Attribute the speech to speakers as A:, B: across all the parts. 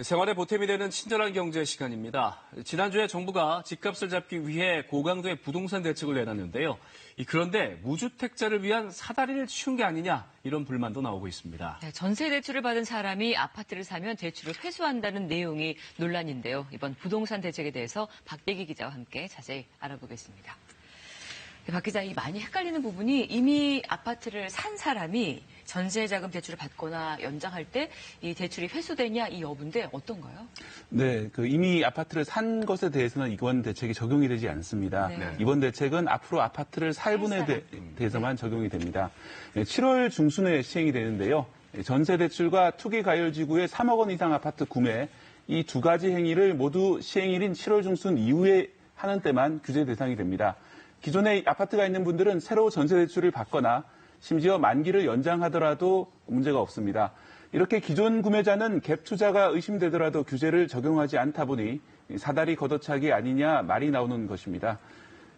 A: 생활에 보탬이 되는 친절한 경제 시간입니다. 지난주에 정부가 집값을 잡기 위해 고강도의 부동산 대책을 내놨는데요. 그런데 무주택자를 위한 사다리를 치운 게 아니냐 이런 불만도 나오고 있습니다.
B: 네, 전세 대출을 받은 사람이 아파트를 사면 대출을 회수한다는 내용이 논란인데요. 이번 부동산 대책에 대해서 박대기 기자와 함께 자세히 알아보겠습니다. 박 기자, 많이 헷갈리는 부분이 이미 아파트를 산 사람이 전세자금 대출을 받거나 연장할 때 이 대출이 회수되냐 이 여부인데 어떤가요?
C: 네, 이미 아파트를 산 것에 대해서는 이번 대책이 적용이 되지 않습니다.
B: 네.
C: 이번 대책은 앞으로 아파트를 살 분에 대해서만 적용이 됩니다. 7월 중순에 시행이 되는데요. 전세 대출과 투기 과열지구의 3억 원 이상 아파트 구매 이 두 가지 행위를 모두 시행일인 7월 중순 이후에 하는 때만 규제 대상이 됩니다. 기존에 아파트가 있는 분들은 새로 전세 대출을 받거나 심지어 만기를 연장하더라도 문제가 없습니다. 이렇게 기존 구매자는 갭 투자가 의심되더라도 규제를 적용하지 않다 보니 사다리 걷어차기 아니냐 말이 나오는 것입니다.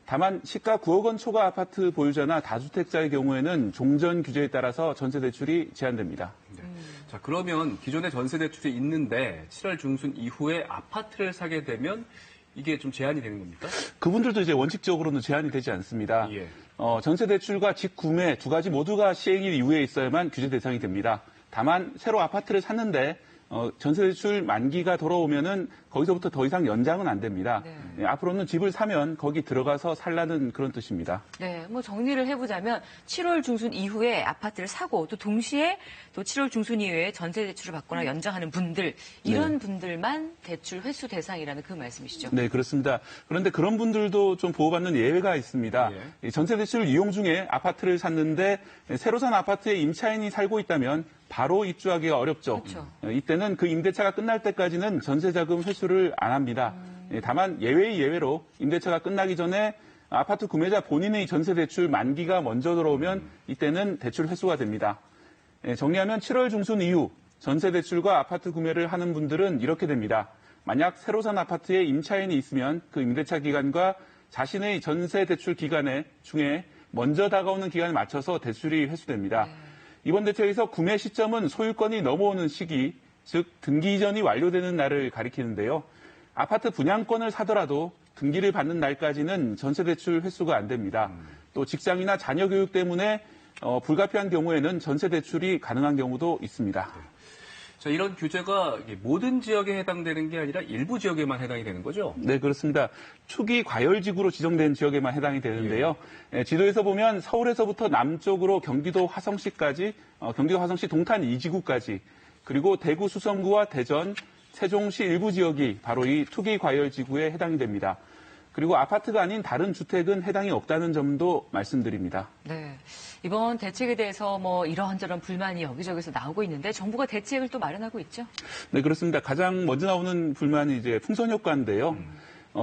C: 다만 시가 9억 원 초과 아파트 보유자나 다주택자의 경우에는 종전 규제에 따라서 전세 대출이 제한됩니다.
A: 네. 자, 그러면 기존에 전세 대출이 있는데 7월 중순 이후에 아파트를 사게 되면 이게 좀 제한이 되는 겁니까?
C: 그분들도 이제 원칙적으로는 제한이 되지 않습니다.
A: 예.
C: 전세 대출과 직구매 두 가지 모두가 시행일 이후에 있어야만 규제 대상이 됩니다. 다만 새로 아파트를 샀는데 전세 대출 만기가 돌아오면은 거기서부터 더 이상 연장은 안 됩니다.
B: 네.
C: 앞으로는 집을 사면 거기 들어가서 살라는 그런 뜻입니다.
B: 네, 정리를 해보자면 7월 중순 이후에 아파트를 사고 또 동시에 또 7월 중순 이후에 전세 대출을 받거나 연장하는 분들 이런 분들만 대출 회수 대상이라는 그 말씀이시죠?
C: 네, 그렇습니다. 그런데 그런 분들도 좀 보호받는 예외가 있습니다.
A: 예.
C: 전세 대출 이용 중에 아파트를 샀는데 새로 산 아파트에 임차인이 살고 있다면 바로 입주하기가 어렵죠.
B: 그렇죠.
C: 이때는 그 임대차가 끝날 때까지는 전세자금 회수를 안 합니다. 다만 예외의 예외로 임대차가 끝나기 전에 아파트 구매자 본인의 전세 대출 만기가 먼저 들어오면 이때는 대출 회수가 됩니다. 정리하면 7월 중순 이후 전세 대출과 아파트 구매를 하는 분들은 이렇게 됩니다. 만약 새로 산 아파트에 임차인이 있으면 그 임대차 기간과 자신의 전세 대출 기간 중에 먼저 다가오는 기간에 맞춰서 대출이 회수됩니다. 이번 대책에서 구매 시점은 소유권이 넘어오는 시기, 즉 등기 이전이 완료되는 날을 가리키는데요. 아파트 분양권을 사더라도 등기를 받는 날까지는 전세 대출 회수가 안 됩니다. 또 직장이나 자녀 교육 때문에 불가피한 경우에는 전세 대출이 가능한 경우도 있습니다.
A: 자, 이런 규제가 모든 지역에 해당되는 게 아니라 일부 지역에만 해당이 되는 거죠?
C: 네, 그렇습니다. 투기 과열지구로 지정된 지역에만 해당이 되는데요. 지도에서 보면 서울에서부터 남쪽으로 경기도 화성시까지, 경기도 화성시 동탄 2지구까지, 그리고 대구 수성구와 대전, 세종시 일부 지역이 바로 이 투기 과열지구에 해당이 됩니다. 그리고 아파트가 아닌 다른 주택은 해당이 없다는 점도 말씀드립니다.
B: 네. 이번 대책에 대해서 이런저런 불만이 여기저기서 나오고 있는데 정부가 대책을 또 마련하고 있죠?
C: 네, 그렇습니다. 가장 먼저 나오는 불만이 이제 풍선 효과인데요.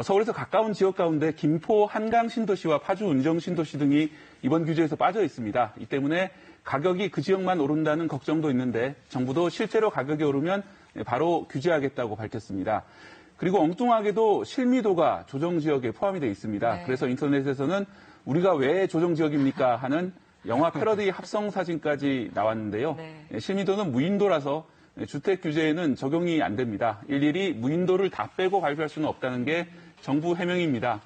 C: 서울에서 가까운 지역 가운데 김포 한강 신도시와 파주 운정 신도시 등이 이번 규제에서 빠져 있습니다. 이 때문에 가격이 그 지역만 오른다는 걱정도 있는데 정부도 실제로 가격이 오르면 바로 규제하겠다고 밝혔습니다. 그리고 엉뚱하게도 실미도가 조정지역에 포함이 되어 있습니다.
B: 네.
C: 그래서 인터넷에서는 우리가 왜 조정지역입니까 하는 영화 패러디 합성 사진까지 나왔는데요.
B: 네.
C: 실미도는 무인도라서 주택 규제에는 적용이 안 됩니다. 일일이 무인도를 다 빼고 발표할 수는 없다는 게 정부 해명입니다.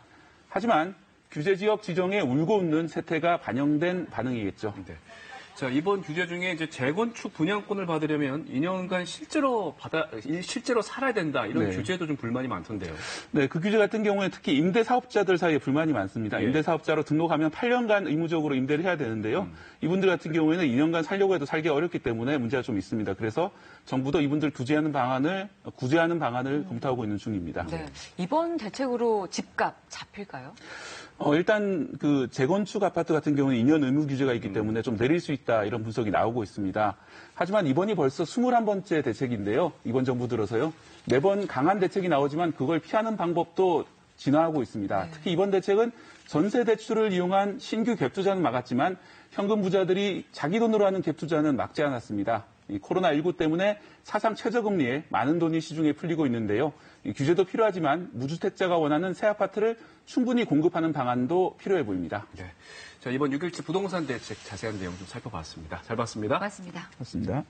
C: 하지만 규제지역 지정에 울고 웃는 세태가 반영된 반응이겠죠.
A: 네. 자, 이번 규제 중에 이제 재건축 분양권을 받으려면 2년간 실제로 살아야 된다. 이런 규제도 좀 불만이 많던데요.
C: 네, 그 규제 같은 경우에 특히 임대사업자들 사이에 불만이 많습니다.
A: 예.
C: 임대사업자로 등록하면 8년간 의무적으로 임대를 해야 되는데요. 이분들 같은 경우에는 2년간 살려고 해도 살기 어렵기 때문에 문제가 좀 있습니다. 그래서 정부도 이분들 구제하는 방안을 검토하고 있는 중입니다.
B: 네. 이번 대책으로 집값 잡힐까요?
C: 일단 그 재건축 아파트 같은 경우는 2년 의무 규제가 있기 때문에 좀 내릴 수 있다 이런 분석이 나오고 있습니다. 하지만 이번이 벌써 21번째 대책인데요. 이번 정부 들어서요. 매번 강한 대책이 나오지만 그걸 피하는 방법도 진화하고 있습니다. 특히 이번 대책은 전세 대출을 이용한 신규 갭 투자는 막았지만 현금 부자들이 자기 돈으로 하는 갭 투자는 막지 않았습니다. 이 코로나19 때문에 사상 최저금리에 많은 돈이 시중에 풀리고 있는데요. 이 규제도 필요하지만 무주택자가 원하는 새 아파트를 충분히 공급하는 방안도 필요해 보입니다.
A: 네. 자, 이번 6.17 부동산 대책 자세한 내용 좀 살펴봤습니다. 잘 봤습니다.
B: 맞습니다.
C: 그렇습니다.